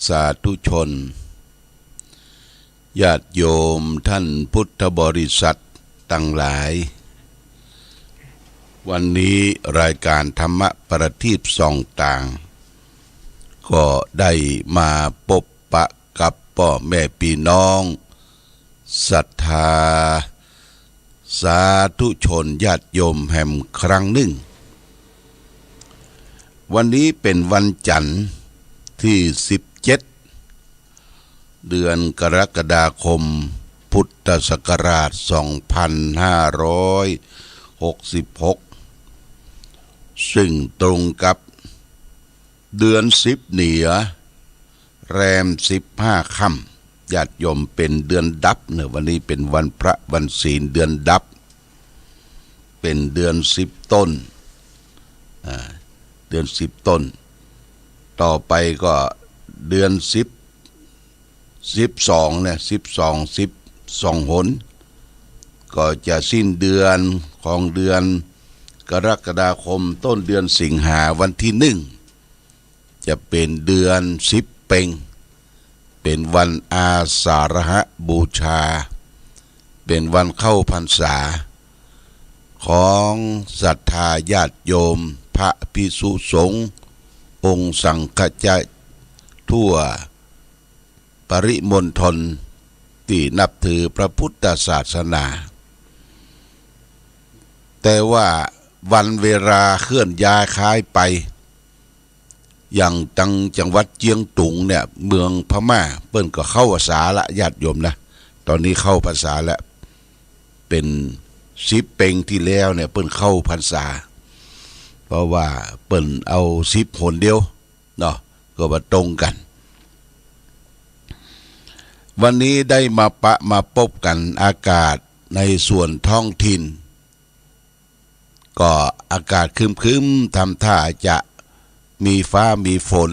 สาธุชนญาติโยมท่านพุทธบริษัททั้งหลายวันนี้รายการธรรมประทีปส่องต่างก็ได้มาพบปะกับพ่อแม่พี่น้องศรัทธาสาธุชนญาติโยมแห่งครั้งหนึ่งวันนี้เป็นวันจันทร์ที่17เดือนกรกฎาคมพุทธศักราช2566ซึ่งตรงกับเดือน10เหนือแรม15ค่ำญาติโยมเป็นเดือนดับเนี่ยวันนี้เป็นวันพระวันศีลเดือนดับเป็นเดือน10ต้นเดือน10ต้นต่อไปก็เดือน12เนี่ย12หนก็จะสิ้นเดือนของเดือนกรกฎาคมต้นเดือนสิงหาวันที่1จะเป็นเดือน10เพ็งเป็นวันอาสาฬหบูชาเป็นวันเข้าพรรษาของศรัทธาญาติโยมพระภิกษุสงฆ์องค์สังฆจายทั่วปริมณฑลที่นับถือพระพุทธศาสนาแต่ว่าวันเวลาเคลื่อนย้ายคล้ายไปอย่างจังหวัดเจียงตุงเนี่ยเมืองพม่าเปิ้นก็เข้าภาษาละญาติโยมนะตอนนี้เข้าภาษาแล้วเป็น10เพ็งที่แล้วเนี่ยเปิ้นเข้าพรรษาเพราะว่าเปิ้นเอา10หนเดียวเนาะก็มาตรงกันวันนี้ได้มาพบกันอากาศในส่วนท้องถิ่นก็อากาศครึ้มๆทำท่าจะมีฟ้ามีฝน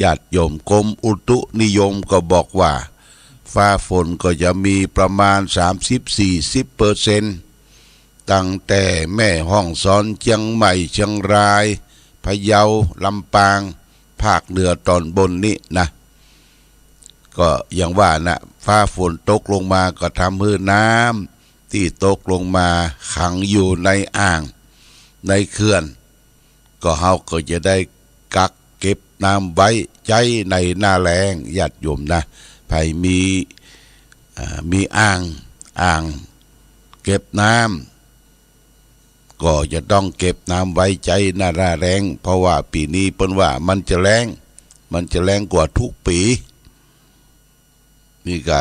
ญาติโยมกรมอุตุนิยมก็บอกว่าฟ้าฝนก็จะมีประมาณ 30-40% ตั้งแต่แม่ฮ่องสอนเชียงใหม่เชียงรายพะเยาลำปางภาคเหนือตอนบนนี้นะก็อย่างว่านะฟ้าฝนตกลงมาก็ทำให้น้ำที่ตกลงมาขังอยู่ในอ่างในเขื่อนก็เฮาก็จะได้กักเก็บน้ำไว้ใช้ในหน้าแล้งญาติโยมนะไผมีอ่างเก็บน้ำก็จะต้องเก็บน้ำไว้ใช้หน้าแล้งเพราะว่าปีนี้เปิ้นว่ามันจะแล้งกว่าทุกปีนี่ก็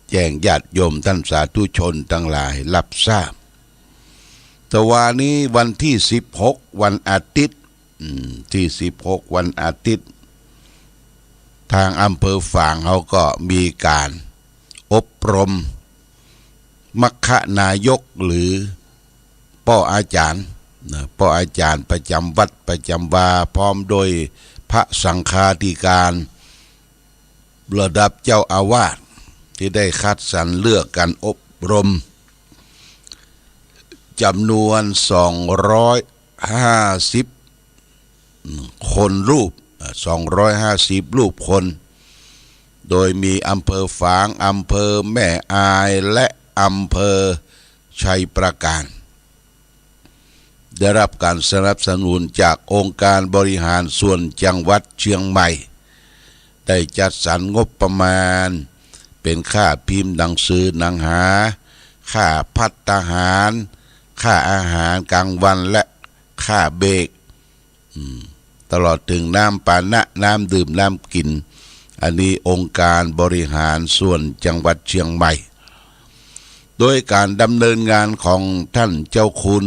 แจ้งญาติโยมท่านสาธุชนทั้งหลายรับทราบแต่วันนี้วันที่16วันอาทิตย์ที่16วันอาทิตย์ทางอำเภอฝางเขาก็มีการอบรมมัคคนายกหรือพ่ออาจารย์ประจำวัดประจำวาพร้อมโดยพระสังฆาธิการระดับเจ้าอาวาสที่ได้คัดสรรเลือกการอบรมจำนวน250คนรูป250รูปคนโดยมีอำเภอฝางอำเภอแม่อายและอำเภอชัยปราการได้รับการสนับสนุนจากองค์การบริหารส่วนจังหวัดเชียงใหม่ได้จัดสรรงบประมาณเป็นค่าพิมพ์หนังสือหนังหาค่าภัตตาหารค่าอาหารกลางวันและค่าเบรกตลอดถึงน้ำปานะน้ำดื่มน้ำกินอันนี้องค์การบริหารส่วนจังหวัดเชียงใหม่โดยการดำเนินงานของท่านเจ้าคุณ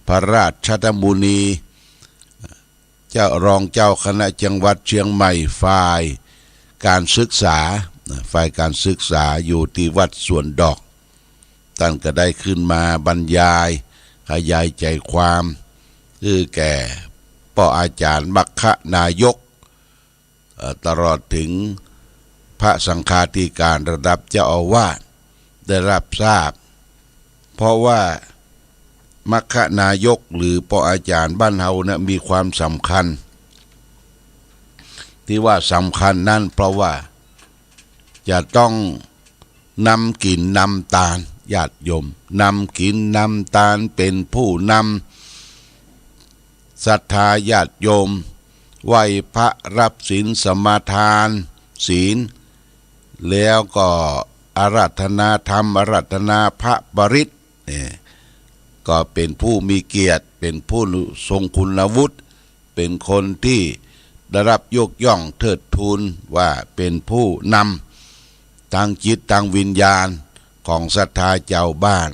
พระราชมุนีเจ้ารองเจ้าคณะจังหวัดเชียงใหม่ฝ่ายการศึกษาอยู่ที่วัดสวนดอกท่านก็ได้ขึ้นมาบรรยายขยายใจความแก่พ่ออาจารย์มัคคนายกตลอดถึงพระสังฆาธิการระดับเจ้าอาวาสได้รับทราบเพราะว่ามัคคนายกหรือพ่ออาจารย์บ้านเฮานะมีความสำคัญท ที่ว่าสำคัญนั่นเพราะว่าจะต้องนำกินนำตาลญาติโยมนำกินนำตาลเป็นผู้นำศรัทธาญาติโยมไหว้พระรับศีลสมาทานศีลแล้วก็อาราธนาธรรมอาราธนาพระปริตรก็เป็นผู้มีเกียรติเป็นผู้ทรงคุณวุฒิเป็นคนที่ได้รับยกย่องเทิดทูนว่าเป็นผู้นำทางจิตทางวิญญาณของศรัทธาเจ้าบ้าน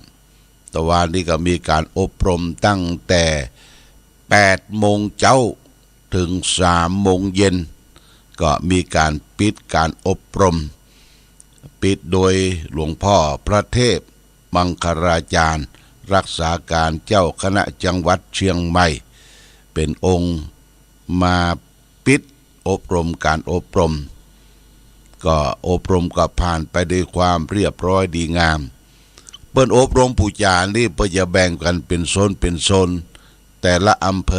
ตะวันนี้ก็มีการอบรมตั้งแต่8 โมงเช้าถึง3 โมงเย็นก็มีการปิดการอบรมปิดโดยหลวงพ่อพระเทพมังคราจารย์รักษาการเจ้าคณะจังหวัดเชียงใหม่เป็นองค์มาปิดอบรมการอบรมก็อบรมก็ผ่านไปด้วยความเรียบร้อยดีงามเปิ้นอบรมผู้จานี่เปิ้นจะแบ่งกันเป็นโซนแต่ละอำเ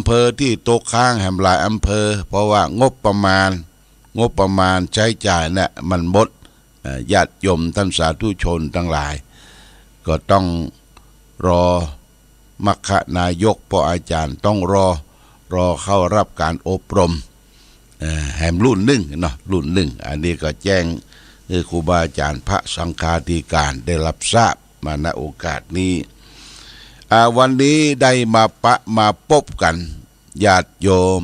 ภอที่ตกค้างแห่งหลายอำเภอเพราะว่างบประมาณใช้จ่ายเนี่ยมันหมดญาติโยมท่านสาธุชนทั้งหลายก็ต้องรอมัคคนายกพ่ออาจารย์ต้องรอเข้ารับการอบรมแห่งรุ่นหนึ่งเนาะรุ่นหนึ่งอันนี้ก็แจ้งครูบาอาจารย์พระสังฆาธิการได้รับทราบมาณโอกาสนี้วันนี้ได้มาพบกันญาติโยม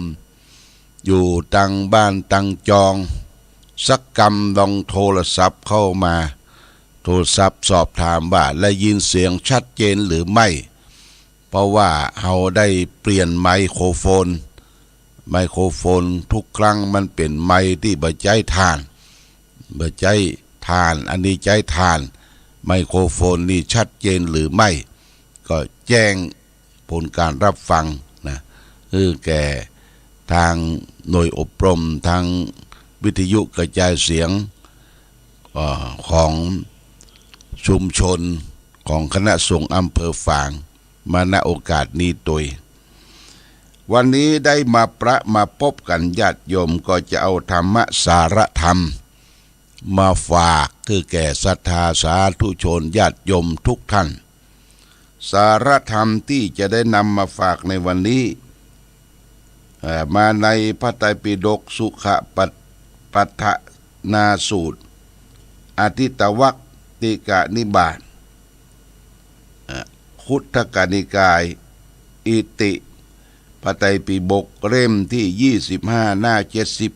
อยู่ตั้งบ้านตั้งจองสักกรรมลองโทรศัพท์เข้ามาโทรศัพท์สอบถามว่าได้ยินเสียงชัดเจนหรือไม่เพราะว่าเราได้เปลี่ยนไมโครโฟนทุกครั้งมันเป็นไมค์ที่บ่ใจถ่านอันนี้ใจถ่านไมโครโฟนนี่ชัดเจนหรือไม่ก็แจ้งผลการรับฟังนะแก่ทางหน่วยอบรมทางวิทยุกระจายเสียงของชุมชนของคณะสงฆ์อำเภอฝางมาณโอกาสนี้โดยวันนี้ได้มาพบกันญาติโยมก็จะเอาธรรมะสารธรรมมาฝากคือแก่ศรัทธาสาธุชนญาติโยมทุกท่านสารธรรมที่จะได้นำมาฝากในวันนี้มาในพระไตรปิฎกสุขปัฏฐนาสูตรอาทิตวัคติกนิบาตคุตกนิกายอิติพระไตรปิฎกเล่มที่25หน้า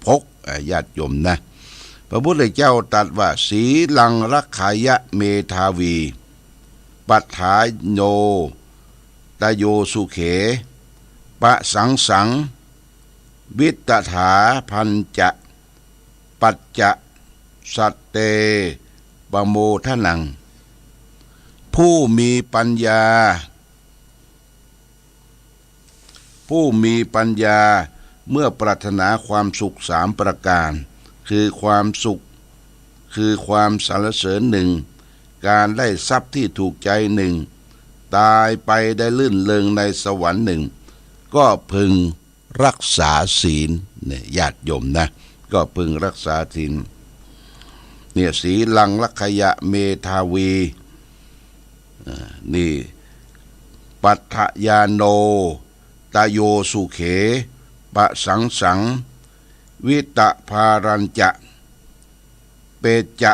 76ญาติโยมนะพระพุทธเจ้าตรัสว่าสีลังรักขายะเมธาวีปัฏฐาโนตโยสุเขปะสังวิตถาพันจะปัจจะสัตเตปโมทนังผู้มีปัญญาเมื่อปรารถนาความสุข3 ประการคือความสุขคือความสรรเสริญ1การได้ทรัพย์ที่ถูกใจ1ตายไปได้ลื่นเริงในสวรรค์1ก็พึงรักษาศีลเนี่ยญาติโยมนะก็พึงรักษาศีลเนี่ยสีลังลักขยะเมธาวีนี่ปัฏฐยาโนตโยสุเขปะสังวิตภารัญจะเปจะ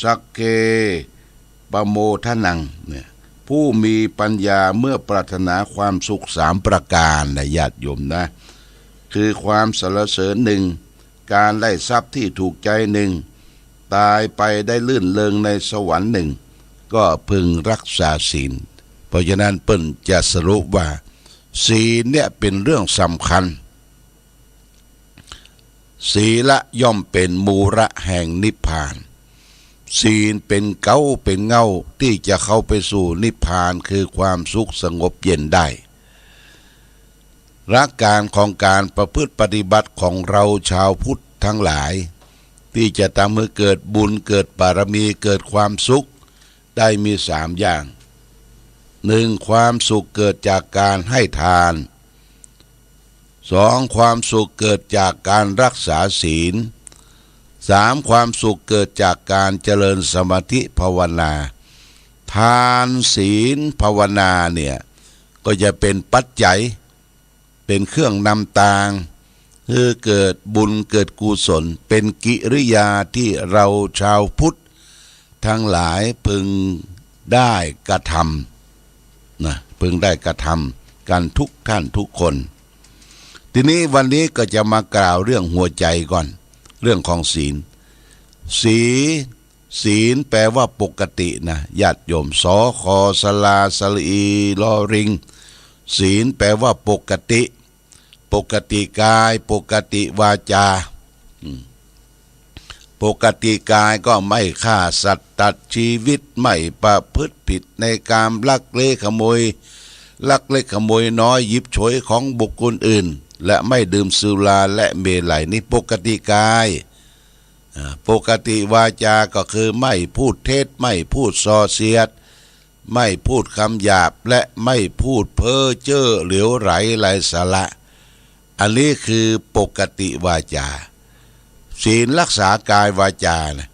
สักเกปโมทนังเนี่ยผู้มีปัญญาเมื่อปรารถนาความสุข3 ประการนะญาติโยมนะคือความสรรเสริญ1การได้ทรัพย์ที่ถูกใจ1ตายไปได้ลื่นเริงในสวรรค์1ก็พึงรักษาศีลเพราะฉะนั้นเปิ้นจะสรุปว่าศีลเนี่ยเป็นเรื่องสำคัญศีละย่อมเป็นมูระแห่งนิพพานศีลเป็นเงาที่จะเข้าไปสู่นิพพานคือความสุขสงบเย็นได้หลักการของการประพฤติปฏิบัติของเราชาวพุทธทั้งหลายที่จะทำให้เกิดบุญเกิดบารมีเกิดความสุขได้มี3 อย่าง1ความสุขเกิดจากการให้ทาน 2ความสุขเกิดจากการรักษาศีล 3ความสุขเกิดจากการเจริญสมาธิภาวนาทานศีลภาวนาเนี่ยก็จะเป็นปัจจัยเป็นเครื่องนำทางคือเกิดบุญเกิดกุศลเป็นกิริยาที่เราชาวพุทธทั้งหลายพึงได้กระทำนะพึงได้กระทำกันทุกท่านทุกคนทีนี้วันนี้ก็จะมากล่าวเรื่องหัวใจก่อนเรื่องของศีลศีลแปลว่าปกตินะญาติโยมสอคอสลาสลีลอริงศีลแปลว่าปกติปกติกายปกติวาจาปกติกายก็ไม่ฆ่าสัตว์ตัดชีวิตไม่ประพฤติผิดในกามลักเล็กขโมยน้อยหยิบฉวยของบุคคลอื่นและไม่ดื่มสุราและเมลัยนี่ปกติกายปกติวาจาก็คือไม่พูดเท็จไม่พูดส่อเสียดไม่พูดคำหยาบและไม่พูดเพ้อเจ้อเหลวไหลไร้สาระอันนี้คือปกติวาจาศีลรักษากายวาจานะ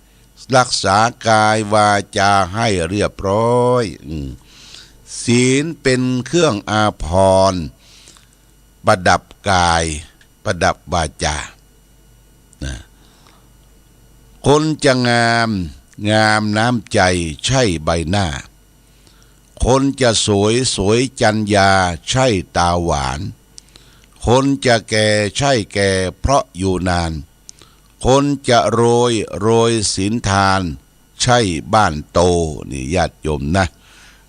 รักษากายวาจาให้เรียบร้อยศีลเป็นเครื่องอาภรณ์ประดับกายประดับวาจานะคนจะงามน้ำใจใช่ใบหน้าคนจะสวยจัญญาใช่ตาหวานคนจะแก่ใช่แก่เพราะอยู่นานคนจะโรยศีลทานใช่บ้านโตนี่ญาติโยมนะ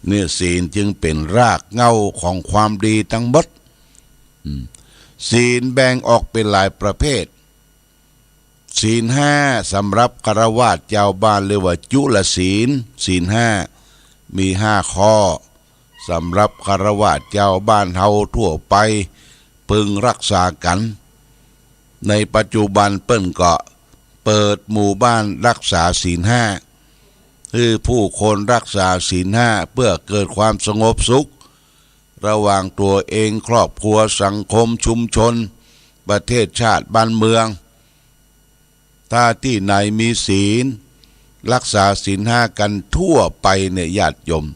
เนี่ยศีลจึงเป็นรากเหง้าของความดีทั้งหมดศีลแบ่งออกเป็นหลายประเภทศีล5สำหรับฆราวาสเจ้าบ้านเรียกว่าจุลศีลศีล5มี5ข้อสำหรับฆราวาสเจ้าบ้านเฮาทั่วไปพึงรักษากันในปัจจุบันเปิ้นก็เปิดหมู่บ้านรักษาศีล5คือผู้คนรักษาศีล5เพื่อเกิดความสงบสุขระหว่างตัวเองครอบครัวสังคมชุมชนประเทศชาติบ้านเมืองถ้าที่ไหนมีศีลรักษาศีล5กันทั่วไปเนี่ยญาติโยม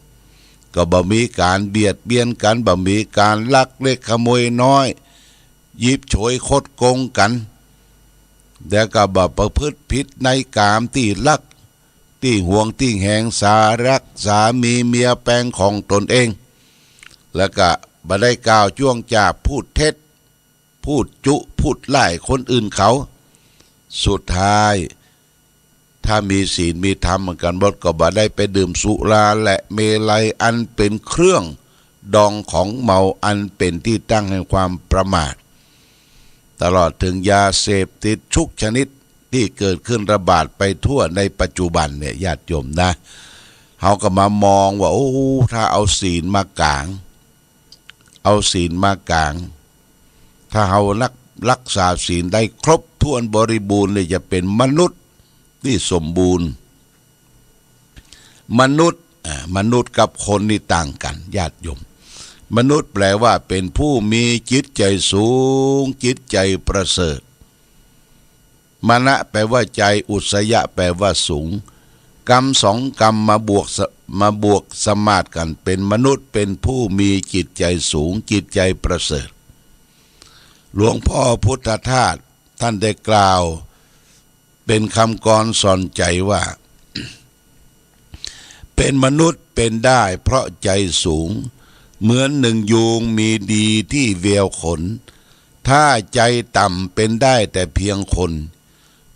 ก็บ่มีการเบียดเบียนกันบ่มีการลักเล็กขโมยน้อยหยิบฉวยคดโกงกันแต่ก็บ่ประพฤติผิดในกามที่ลักที่ห่วงที่แหงสารักสามีเมียแปลงของตนเองแล้วก็บ่ได้กล่าวจ้วงจาบพูดเท็จพูดจุพูดไล่คนอื่นเขาสุดท้ายถ้ามีศีลมีธรรมกันหมดก็บ่ได้ไปดื่มสุราและเมลัยอันเป็นเครื่องดองของเมาอันเป็นที่ตั้งแห่งความประมาทตลอดถึงยาเสพติดทุกชนิดที่เกิดขึ้นระบาดไปทั่วในปัจจุบันเนี่ยญาติโยมนะเขาก็มามองว่าโอ้ถ้าเอาศีลมากางถ้าเขารักษาศีลได้ครบถ้วนบริบูรณ์เลยจะเป็นมนุษย์ที่สมบูรณ์มนุษย์กับคนนี่ต่างกันญาติโยมมนุษย์แปลว่าเป็นผู้มีจิตใจสูงจิตใจประเสริฐมนะแปลว่าใจอุสยะแปลว่าสูงกรรม2กรรมมาบวกสมาทกันเป็นมนุษย์เป็นผู้มีจิตใจสูงจิตใจประเสริฐหลวงพ่อพุทธทาสท่านได้กล่าวเป็นคำกรสอนใจว่า เป็นมนุษย์เป็นได้เพราะใจสูงเหมือนหนึ่งยูงมีดีที่เวียวขนถ้าใจต่ำเป็นได้แต่เพียงคน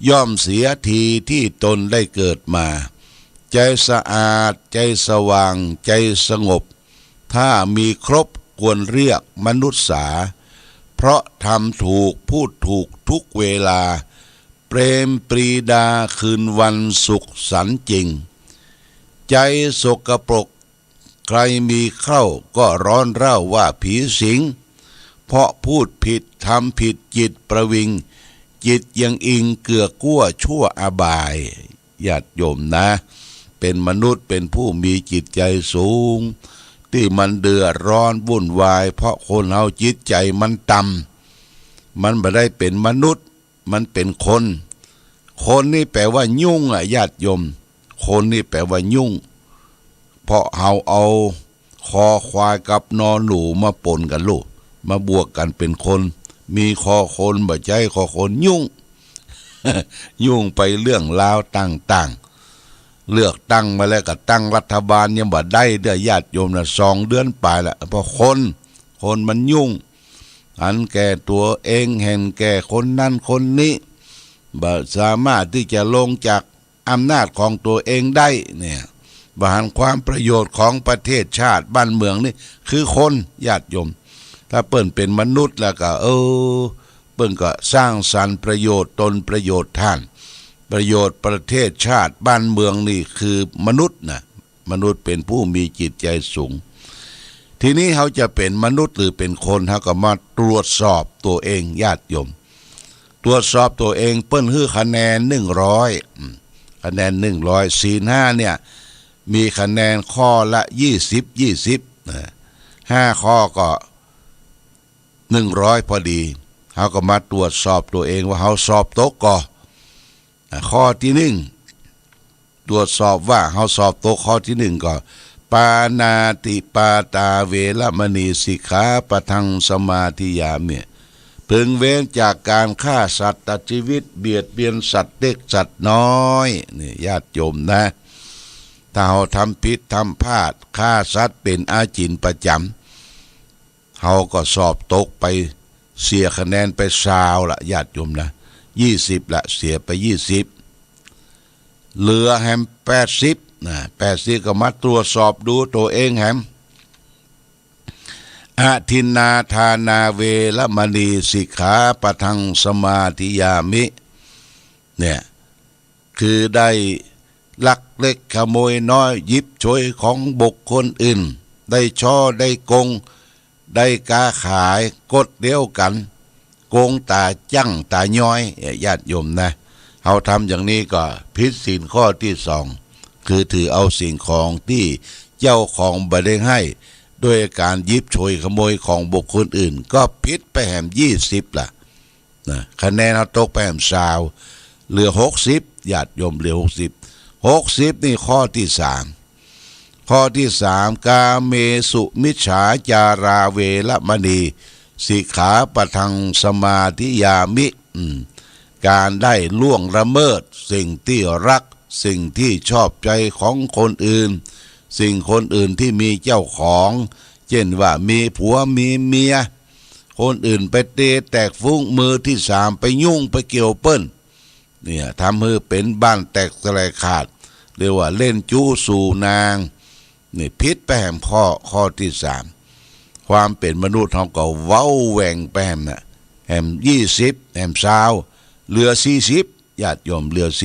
ย่อมเสียทีที่ตนได้เกิดมาใจสะอาดใจสว่างใจสงบถ้ามีครบควรเรียกมนุษย์สาเพราะทำถูกพูดถูกทุกเวลาเปรมปรีดาคืนวันสุขสันต์จริงใจสกปรกใครมีเข้าก็ร้อนเร่าว่าผีสิงเพราะพูดผิดทำผิดจิตประวิงจิตยังอิงเกือกกั้วชั่วอบายญาติโยมนะเป็นมนุษย์เป็นผู้มีจิตใจสูงที่มันเดือดร้อนวุ่นวายเพราะคนเอาจิตใจมันต่ มันไม่ได้เป็นมนุษย์มันเป็นคนคนนี่แปลว่ายุ่งญาติโยมคนนี่แปลว่ายุ่งเพราะเอาคอควายกับนอหนูมาปนกันลูกมาบวกกันเป็นคนมีคอคนบ่ใจคอคนยุ่ง ยุ่งไปเรื่องราวต่างๆเลือกตั้งมาแล้วก็ตั้งรัฐบาลยังบ่ได้เด้อญาติโยมนะ2 เดือนไปละเพราะคนมันยุ่งอันแก่ตัวเองเห็นแก่คนนั้นคนนี้บ่สามารถที่จะลงจากอำนาจของตัวเองได้เนี่ยบริหารความประโยชน์ของประเทศชาติบ้านเมืองนี่คือคนญาติโยมถ้าเปิ้นเป็นมนุษย์แล้วก็เปิ้นก็สร้างสรรค์ประโยชน์ตนประโยชน์ท่านประโยชน์ประเทศชาติบ้านเมืองนี่คือมนุษย์นะมนุษย์เป็นผู้มีจิตใจสูงทีนี้เขาจะเป็นมนุษย์หรือเป็นคนเขาก็มาตรวจสอบตัวเองญาติโยมตรวจสอบตัวเองเปิ้นฮื้อคะแนน100คะแนน100ศีล5เนี่ยมีคะแนนข้อละ20 5ข้อก็100พอดีเขาก็มาตรวจสอบตัวเองว่าเขาสอบตกก่อข้อที่1ตรวจสอบว่าเขาสอบตกข้อที่1ก็ปานาติปาตาเวรมณีสิกขาปะทังสมาธิยามิพึงเว้นจากการฆ่าสัตว์ตัดชีวิตเบียดเบียนสัตว์เล็กสัตว์น้อยนี่ญาติโยมนะถ้าเราทำผิดทำพลาดฆ่าสัตว์เป็นอาจินประจำเขาก็สอบตกไปเสียคะแนนไป20ละญาติโยมนะ20ละเสียไป20เหลือแฮม80นะ80ก็มาตรวจสอบดูตัวเองแฮมอาทินนาทานาเวรมณีสิกขาปะทังสมาธิยามิเนี่ยคือได้ลักเล็กขโมยน้อยหยิบฉวยของบุคคลอื่นได้ช่อได้โกงได้กาขายกดเดียวกันโกงตาจั่งตาย้อยญาติโยมนะเขาทำอย่างนี้ก็ผิดศีลข้อที่2คือถือเอาสิ่งของที่เจ้าของบ่ได้ให้ด้วยการหยิบฉวยขโมยของบุคคลอื่นก็ผิดไปแหม20ล่ะนะคะแนนเขาตกไปแหม20เหลือ60ญาติโยมเหลือ60นี่ข้อที่3ข้อที่3กาเมสุมิจฉาจาราเวรมณีสิกขาปะทังสมาธิยามิการได้ล่วงละเมิดสิ่งที่รักสิ่งที่ชอบใจของคนอื่นสิ่งคนอื่นที่มีเจ้าของเช่นว่ามีผัวมีเมียคนอื่นไปเตะแตกฟุ้งมือที่3ไปยุ่งไปเกี่ยวเปิ้นเนี่ยทำให้เป็นบ้านแตกสลายขาดเรียกว่าเล่นจู้สู่นางนี่พิษไปแหมข้อที่3ความเป็นมนุษย์เขาก็เว้าแหว่งไปแหมนะแหม20แหม20เหลือ40ญาติโยมเหลือ40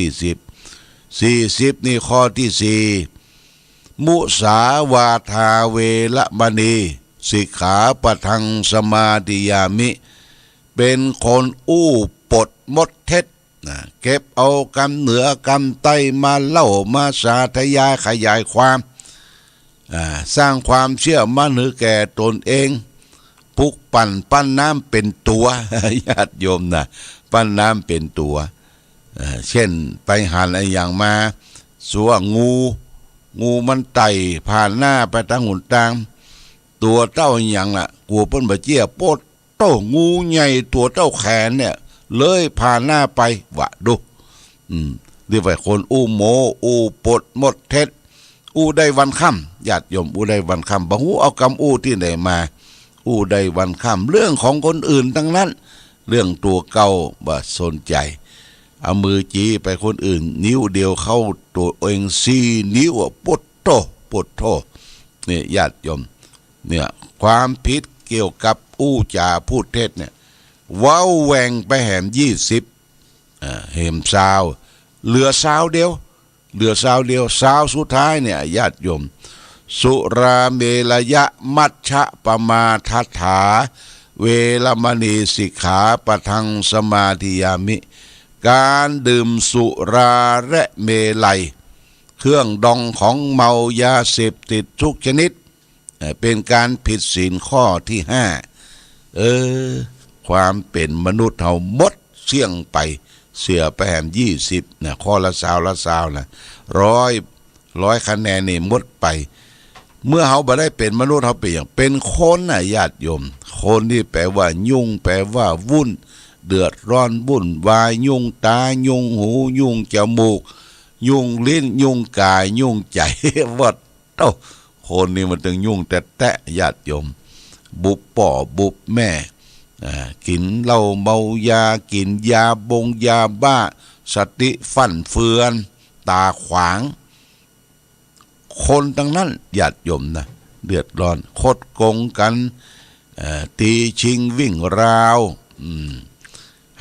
นี่ข้อที่4มุสาวาทาเวรมณีสิกขาปะทังสมาธิยามิเป็นคนอู้ปดมดเท็จเก็บเอากำเหนือกำใต้มาเล่ามาสาธยายขยายความสร้างความเชื่อมั่นให้แก่ตนเองปุกปั่นปั้นน้ำเป็นตัวญาติโยมนะปั้นน้ำเป็นตัวเช่นไปหันอะไรอย่างมาสัวงูมันไต่ผ่านหน้าไปทางหุ่นตางตัวเต้าอย่างล่ะกูเปิ้นบ่เจี้ยโปดโต้งูใหญ่ตัวเต้าแขนเนี่ยเลยผ่านหน้าไปวะดูเรียกว่าคนอู้โมอู้ปดหมดเท็จอู้ได้วันค่ำญาติโยมอู้ได้วันค่ำบ่ฮู้เอากำอู้ที่ไหนมาอู้ได้วันค่ำเรื่องของคนอื่นทั้งนั้นเรื่องตัวเก่าบ่สนใจเอามือจี้ไปคนอื่นนิ้วเดียวเข้าตัวเอง4 นิ้วปดโตนี่ญาติโยมเนี่ยความผิดเกี่ยวกับอู้จาพูดเท็จเนี่ยว้าวแหวงไปแหม20เหมเหลือเดียวสุดท้ายเนี่ยญาติโยมสุราเมรยะมัชฌะปมาทัฏฐาเวรมณีสิกขาปะทังสมาธิยามิการดื่มสุราและเมลัยเครื่องดองของเมายาเสพติดทุกชนิดเป็นการผิดศีลข้อที่5 ความเป็นมนุษย์เฮาหมดเสี่ยงไปเสียไปแหม20เนี่ยข้อละ20นะร้อยคะแนนนี่หมดไปเมื่อเฮาบ่ได้เป็นมนุษย์เฮาเป็นอย่างเป็นคนน่ะญาติโยมคนที่แปลว่ายุ่งแปลว่าวุ่นเดือดร้อนวุ่นวายยุ่งตายุ่งหูยุ่งจมูกยุ่งลิ้นยุ่งกายยุ่งใจวัดเต้าคนนี้มันถึงยุ่งแต่ญาติโยมบุบป่อบุบแม่กินเหล้าเมายากินยาบงยาบ้าสติฟั่นเฟือนตาขวางคนทั้งนั้นญาติโยมนะเดือดร้อนคดโกงกันตีชิงวิ่งราว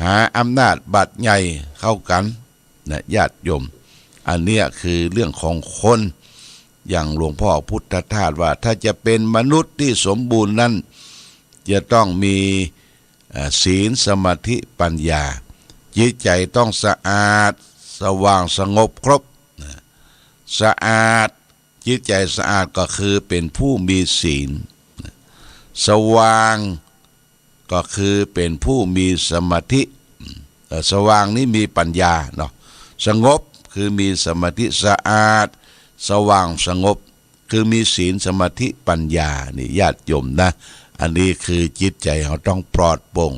หาอำนาจบัตรใหญ่เข้ากันนะญาติโยมอันเนี้ยคือเรื่องของคนอย่างหลวงพ่อพุทธทาสว่าถ้าจะเป็นมนุษย์ที่สมบูรณ์นั้นจะต้องมีศีลสมาธิปัญญาจิตใจต้องสะอาดสว่างสงบครบสะอาดจิตใจสะอาดก็คือเป็นผู้มีศีลสว่างก็คือเป็นผู้มีสมาธิสว่างนี่มีปัญญาเนาะสงบคือมีสมาธิสะอาดสว่างสงบคือมีศีลสมาธิปัญญานี่ญาติโยมนะอันนี้คือจิตใจเราต้องปลอดโปร่ง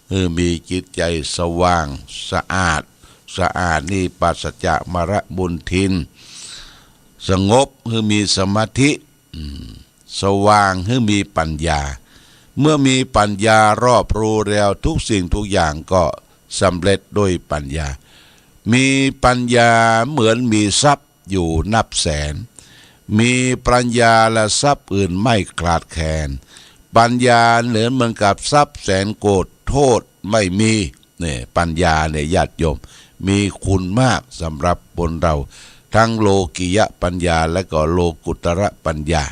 คือมีจิตใจสว่างสะอาดนี่ปราศจากมรบุญทินสงบคือมีสมาธิสว่างคือมีปัญญาเมื่อมีปัญญารอบรู้แล้วทุกสิ่งทุกอย่างก็สำเร็จด้วยปัญญามีปัญญาเหมือนมีทรัพย์อยู่นับแสนมีปัญญาและทรัพย์อื่นไม่ขาดแคลนปัญญาเหมือนกับทรัพย์แสนโกฏโทษไม่มีเนี่ยปัญญาเนี่ยญาติโยมมีคุณมากสำหรับคนเราทั้งโลกิยะปัญญาและก็โลกุตระปัญญา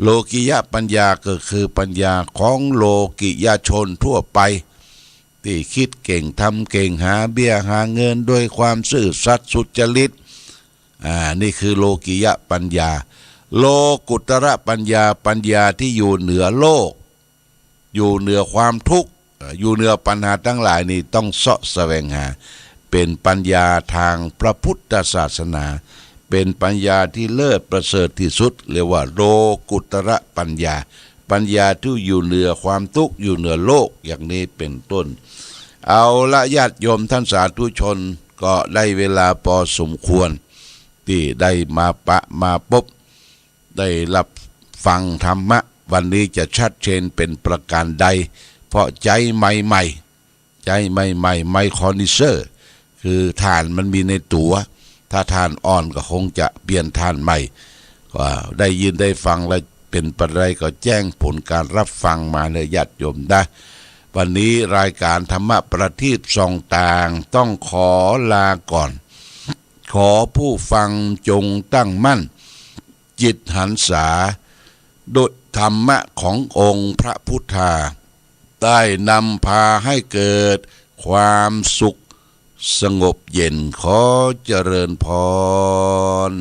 โลกิยะปัญญาก็คือปัญญาของโลกิยชนทั่วไปที่คิดเก่งทำเก่งหาเบี้ยหาเงินด้วยความซื่อสัตย์สุจริตนี่คือโลกิยะปัญญาโลกุตระปัญญาที่อยู่เหนือโลกอยู่เหนือความทุกข์อยู่เหนือปัญหาทั้งหลายนี่ต้องเสาะแสวงหาเป็นปัญญาทางพระพุทธศาสนาเป็นปัญญาที่เลิศประเสริฐที่สุดเรียกว่าโลกุตระปัญญาที่อยู่เหนือความทุกข์อยู่เหนือโลกอย่างนี้เป็นต้นเอาละญาติโยมท่านสาธุชนก็ได้เวลาพอสมควรที่ได้มาพบได้รับฟังธรรมะวันนี้จะชัดเจนเป็นประการใดเพราะใจใหม่ไมคอนิเซอร์คือฐานมันมีในตัวถ้าฐานอ่อนก็คงจะเปลี่ยนฐานใหม่ก็ได้ยินได้ฟังแล้วเป็นปัจจัยก็แจ้งผลการรับฟังมาในญาติโยมได้วันนี้รายการธรรมะประทีปส่องต่างต้องขอลาก่อนขอผู้ฟังจงตั้งมั่นจิตหันษาโดยธรรมะขององค์พระพุทธาได้นำพาให้เกิดความสุขสงบเย็นขอเจริญพร